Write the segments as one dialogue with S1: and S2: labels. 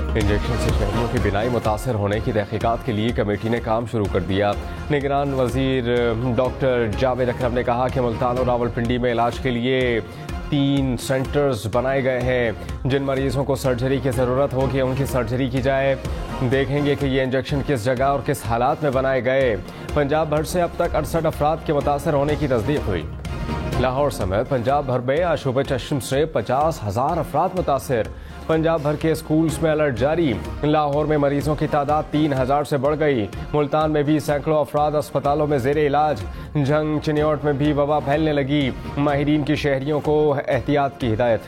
S1: Injection से शहरियों की बिनाई मुतासर होने की तहकीकात के लिए कमेटी ने काम शुरू कर दिया। निगरान वजीर डॉक्टर जावेद अकरम ने कहा कि मुल्तान और रावलपिंडी में इलाज के लिए 3 सेंटर्स बनाए गए हैं। जिन मरीजों को सर्जरी की ज़रूरत होगी उनकी सर्जरी की जाए। देखेंगे कि ये इंजेक्शन किस जगह और किस हालात में बनाए गए। पंजाब भर से अब तक 68 अफराद के मुतासर होने की तस्दीक हुई। लाहौर समेत पंजाब भर में आशूब चश्म से 50,000 अफराद मुतासर। पंजाब भर के स्कूल्स में अलर्ट जारी। लाहौर में मरीजों की तादाद 3,000 से बढ़ गई। मुल्तान में भी सैकड़ों अफराद अस्पतालों में जेर इलाज। जंग चिन्योट में भी वबा फैलने लगी। माहिरीन की शहरियों को एहतियात की हिदायत।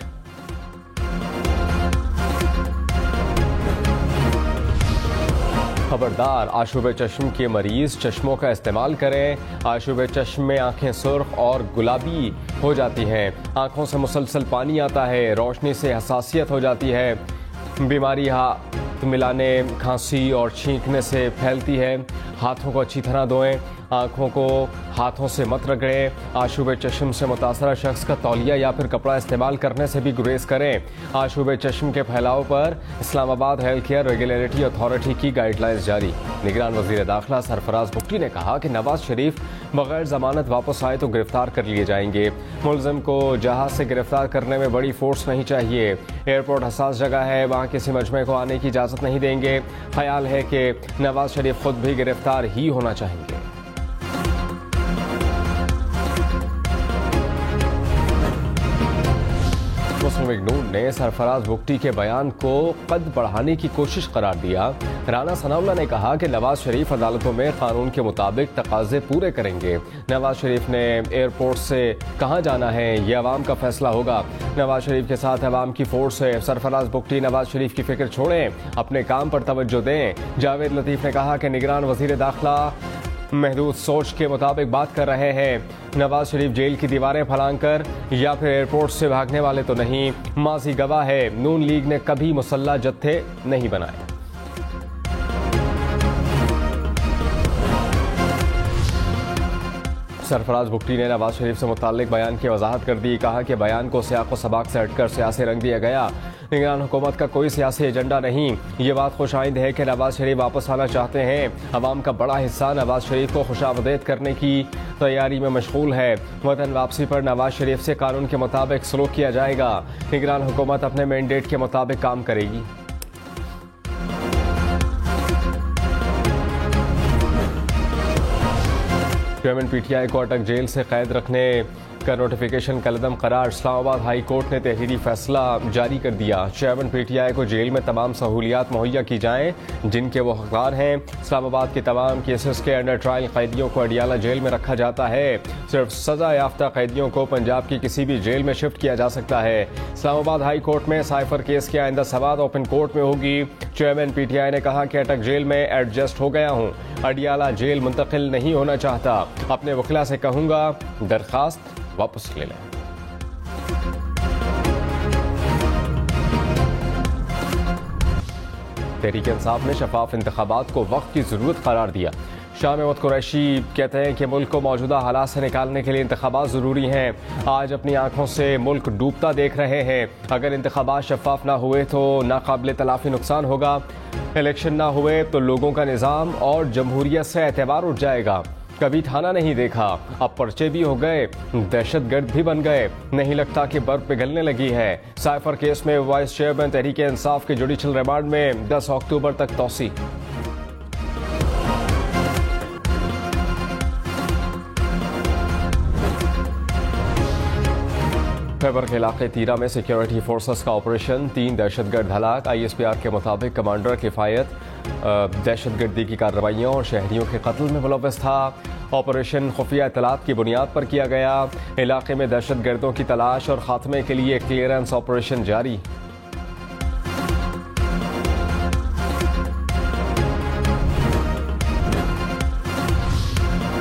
S1: खबरदार, आशूब चश्म के मरीज चश्मों का इस्तेमाल करें। आशूब चश्म में आंखें सुर्ख और गुलाबी हो जाती हैं। आंखों से मुसलसल पानी आता है। रोशनी से हसासियत हो जाती है। बीमारी हाथ मिलाने, खांसी और छींकने से फैलती है। हाथों को अच्छी तरह धोएं। आंखों को हाथों से मत रगड़ें। आशूब चश्म से मुतासरा शख्स का तौलिया या फिर कपड़ा इस्तेमाल करने से भी गुरेज करें। आशूब चश्म के फैलाव पर Islamabad health care regulatory authority की गाइडलाइंस जारी। निगरान वजीर दाखिला सरफराज बुगटी ने कहा कि नवाज शरीफ बगैर जमानत वापस आए तो गिरफ्तार कर लिए जाएंगे। मुलजिम को जहाज से गिरफ्तार करने में बड़ी फोर्स नहीं चाहिए। एयरपोर्ट हसास जगह है, वहाँ किसी मजमे को आने की इजाज़त नहीं देंगे। ख्याल है कि नवाज शरीफ खुद भी गिरफ्तार ही होना चाहेंगे। मुस्लिम लीग नून ने सरफराज बुगटी के बयान को कद बढ़ाने की कोशिश करार दिया। राना सनाउल्लाह ने कहा कि नवाज शरीफ अदालतों में कानून के मुताबिक तकाजे पूरे करेंगे। नवाज शरीफ ने एयरपोर्ट से कहाँ जाना है ये अवाम का फैसला होगा। नवाज शरीफ के साथ अवाम की फोर्स है। सरफराज बुगटी नवाज शरीफ की फिक्र छोड़ें, अपने काम पर तवज्जो दें। जावेद लतीफ ने कहा कि निगरान वजीर दाखिला महदूद सोच के मुताबिक बात कर रहे हैं। नवाज शरीफ जेल की दीवारें फलांकर या फिर एयरपोर्ट से भागने वाले तो नहीं। माजी गवाह है, नून लीग ने कभी मुसल्ला जत्थे नहीं बनाए। सरफराज बुगटी ने नवाज शरीफ से मुताल्लिक बयान की वजाहत कर दी। कहा कि बयान को सियाक़ो सबाक से हटकर सियासी रंग दिया गया। निगरान हुकूमत का कोई सियासी एजेंडा नहीं। ये बात खुशाइंद है कि नवाज शरीफ वापस आना चाहते हैं। अवाम का बड़ा हिस्सा नवाज शरीफ को खुशामदीद करने की तैयारी में मशगूल है। वतन वापसी पर नवाज शरीफ से कानून के मुताबिक सलूक किया जाएगा। निगरान हुकूमत अपने मैंडेट के मुताबिक काम करेगी। चेयरमैन पीटीआई को अटक जेल से कैद रखने का नोटिफिकेशन कलदम करार। इस्लामाबाद हाई कोर्ट ने तहरीरी फैसला जारी कर दिया। चेयरमैन पीटीआई को जेल में तमाम सहूलियात मुहैया की जाएं जिनके वो हकदार हैं। इस्लामाबाद के तमाम केसेस के अंडर ट्रायल कैदियों को अडियाला जेल में रखा जाता है। सिर्फ सजा याफ्ता कैदियों को पंजाब की किसी भी जेल में शिफ्ट किया जा सकता है। इस्लामाबाद हाई कोर्ट में साइफर केस की आइंदा समाअत ओपन कोर्ट में होगी। चेयरमैन पीटीआई ने कहा कि अटक जेल में एडजस्ट हो गया हूँ, अडियाला जेल मुंतकिल नहीं होना चाहता। अपने वकीला से कहूँगा दरखास्त वापस ले लें। तहरीक इंसाफ ने शफाफ इंतखाबात को वक्त की जरूरत करार दिया। शाह महमूद कुरैशी कहते हैं कि मुल्क को मौजूदा हालात से निकालने के लिए इंतखाबात ज़रूरी हैं। आज अपनी आंखों से मुल्क डूबता देख रहे हैं। अगर इंतखाबात शफाफ ना हुए तो नाकाबिल तलाफी नुकसान होगा। इलेक्शन ना हुए तो लोगों का निज़ाम और जमहूरियत से एतबार उठ जाएगा। कभी थाना नहीं देखा, अब पर्चे भी हो गए, दहशतगर्द भी बन गए। नहीं लगता कि बर्फ पिघलने लगी है। साइफर केस में वाइस चेयरमैन तहरीक इंसाफ के जुडिशल रिमांड में 10 अक्टूबर तक तौसी। खैबर के इलाके तीरा में सिक्योरिटी फोर्सेस का ऑपरेशन, 3 दहशतगर्द हलाक। ISPR के मुताबिक कमांडर किफायत दहशतगर्दी की कार्रवाइयों और शहरियों के कत्ल में मुलव्वस था। ऑपरेशन खुफिया इत्तलात की बुनियाद पर किया गया। इलाके में दहशतगर्दों की तलाश और खात्मे के लिए क्लियरेंस ऑपरेशन जारी।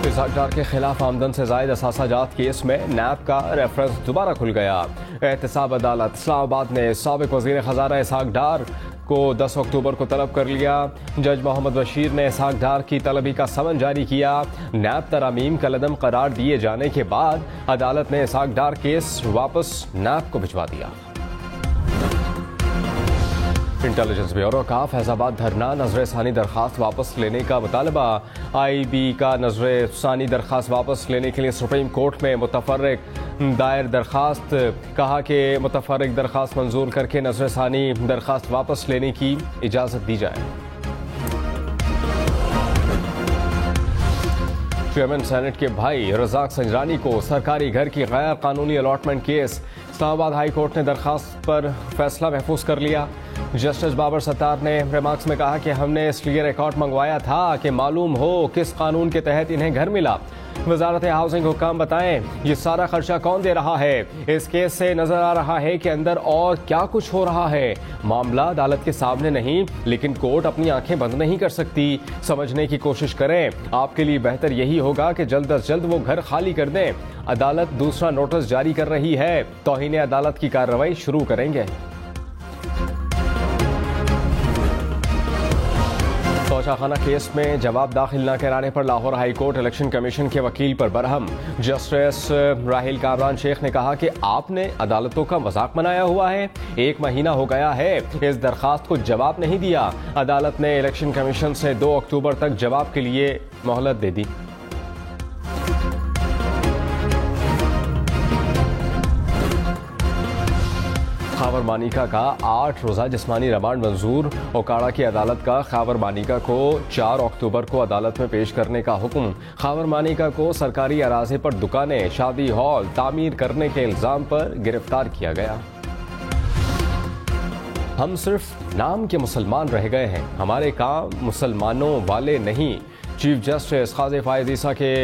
S1: इसहाक डार के खिलाफ आमदन से जायद असासाजात केस में नैब का रेफरेंस दोबारा खुल गया। एहतसाब अदालत इस्लामाबाद ने साबिक वजीर खजाना इसहाक डार को 10 अक्टूबर को तलब कर लिया। जज मोहम्मद बशीर ने इसहाक डार की तलबी का समन जारी किया। नैब तरामीम कलदम करार दिए जाने के बाद अदालत ने इसहाक डार केस वापस नैब को भिजवा दिया। इंटेलिजेंस ब्यूरो का फैजाबाद धरना, नजर सानी दरखास्त वापस लेने का मुतालबा। IB का नजर सानी दरखास्त वापस लेने के लिए सुप्रीम कोर्ट में मुतफर्रिक दायर दरखास्त। कहा कि मुतफर्रिक दरखास्त मंजूर करके नजर सानी दरखास्त वापस लेने की इजाज़त दी जाए। चेयरमैन सेनेट के भाई रज़ाक संजरानी को सरकारी घर की गैर कानूनी allotment case. Islamabad high court ने दरखास्त पर फैसला महफूज कर लिया। जस्टिस बाबर सत्तार ने रिमार्क्स में कहा कि हमने इसलिए रिकॉर्ड मंगवाया था कि मालूम हो किस कानून के तहत इन्हें घर मिला। वजारत हाउसिंग हुक्काम बताएं ये सारा खर्चा कौन दे रहा है। इस केस से नजर आ रहा है कि अंदर और क्या कुछ हो रहा है। मामला अदालत के सामने नहीं, लेकिन कोर्ट अपनी आंखें बंद नहीं कर सकती। समझने की कोशिश करें। आपके लिए बेहतर यही होगा कि जल्द अज जल्द वो घर खाली कर दें। अदालत दूसरा नोटिस जारी कर रही है। तौहीन अदालत की कार्रवाई शुरू करेंगे। तोशाखाना केस में जवाब दाखिल न कराने पर Lahore high court election commission के वकील पर बरहम। जस्टिस राहिल कामरान शेख ने कहा कि आपने अदालतों का मजाक बनाया हुआ है। 1 महीना हो गया है, इस दरखास्त को जवाब नहीं दिया। अदालत ने इलेक्शन कमीशन से 2 अक्टूबर तक जवाब के लिए मोहलत दे दी। खावर मानिका का 8 रोज़ा जिस्मानी रिमांड मंजूर। ओकाड़ा की अदालत का खावर मानिका को 4 अक्टूबर को अदालत में पेश करने का हुक्म। खावर मानिका को सरकारी अराज़ी पर दुकानें, शादी हॉल तामीर करने के इल्ज़ाम पर गिरफ्तार किया गया। हम सिर्फ नाम के मुसलमान रह गए हैं, हमारे काम मुसलमानों वाले नहीं। चीफ जस्टिस काज़ी फायद ईसा के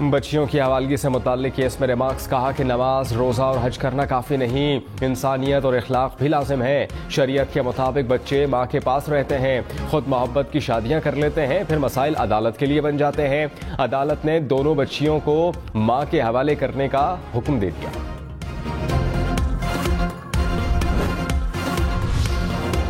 S1: बच्चियों की हवालगी से मुताल्लिक केस में रिमार्क्स। कहा कि नमाज, रोज़ा और हज करना काफ़ी नहीं, इंसानियत और इखलाक भी लाजिम है। शरीयत के मुताबिक बच्चे माँ के पास रहते हैं, खुद मोहब्बत की शादियाँ कर लेते हैं, फिर मसाइल अदालत के लिए बन जाते हैं। अदालत ने दोनों बच्चियों को माँ के हवाले करने का हुक्म दे दिया।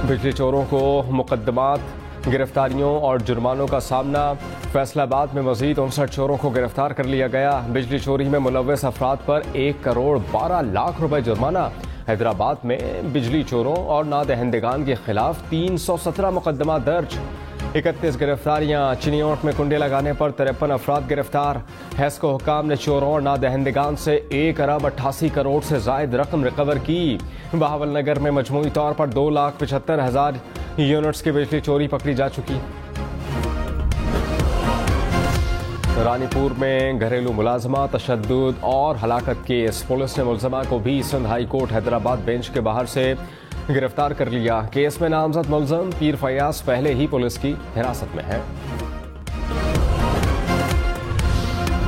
S1: बिजली चोरों को मुकदमात, गिरफ्तारियों और जुर्मानों का सामना। फैसलाबाद में मजीद 59 चोरों को गिरफ्तार कर लिया गया। बिजली चोरी में मुलव्वस अफराद पर 1 करोड़ 12 लाख रुपए जुर्माना। हैदराबाद में बिजली चोरों और नादहिंदगान के खिलाफ 317 मुकदमा दर्ज। 31 गिरफ्तारियां। चिनियोट में कुंडे लगाने पर 53 अफराद गिरफ्तार। हैस्को हुकाम ने चोरों और नादहिंदगान से 1 अरब 88 करोड़ से जायद रकम रिकवर की। बहावल नगर में मजमूई तौर पर 2,75,000 यूनिट्स की बिजली चोरी पकड़ी जा चुकी। रानीपुर में घरेलू मुलाजमा, तशद्दुद और हलाकत केस। पुलिस ने मुलजमा को भी Sindh high court Hyderabad bench के बाहर से गिरफ्तार कर लिया। केस में नामजद मुलजम पीर फयाज पहले ही पुलिस की हिरासत में है।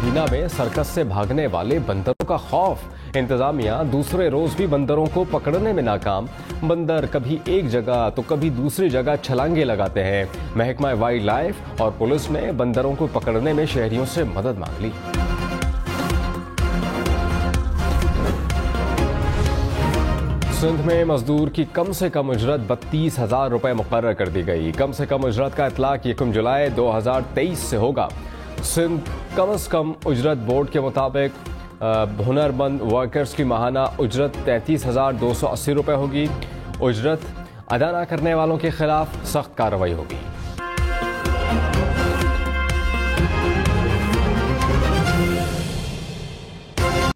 S1: बीना में सर्कस से भागने वाले बंदरों का खौफ। इंतजामिया दूसरे रोज भी बंदरों को पकड़ने में नाकाम। बंदर कभी एक जगह तो कभी दूसरी जगह छलांगे लगाते हैं। महकमा वाइल्ड लाइफ और पुलिस ने बंदरों को पकड़ने में शहरियों से मदद मांग ली। सिंध में मजदूर की कम से कम उजरत 32,000 रुपए मुकर्रर कर दी गई। कम से कम उजरत का इतलाक 1 जुलाई 2023 से होगा। सिंध कम से कम उजरत बोर्ड के मुताबिक हुनरमंद वर्कर्स की माहाना उजरत 33,280 रुपए होगी। उजरत अदा न करने वालों के खिलाफ सख्त कार्रवाई होगी।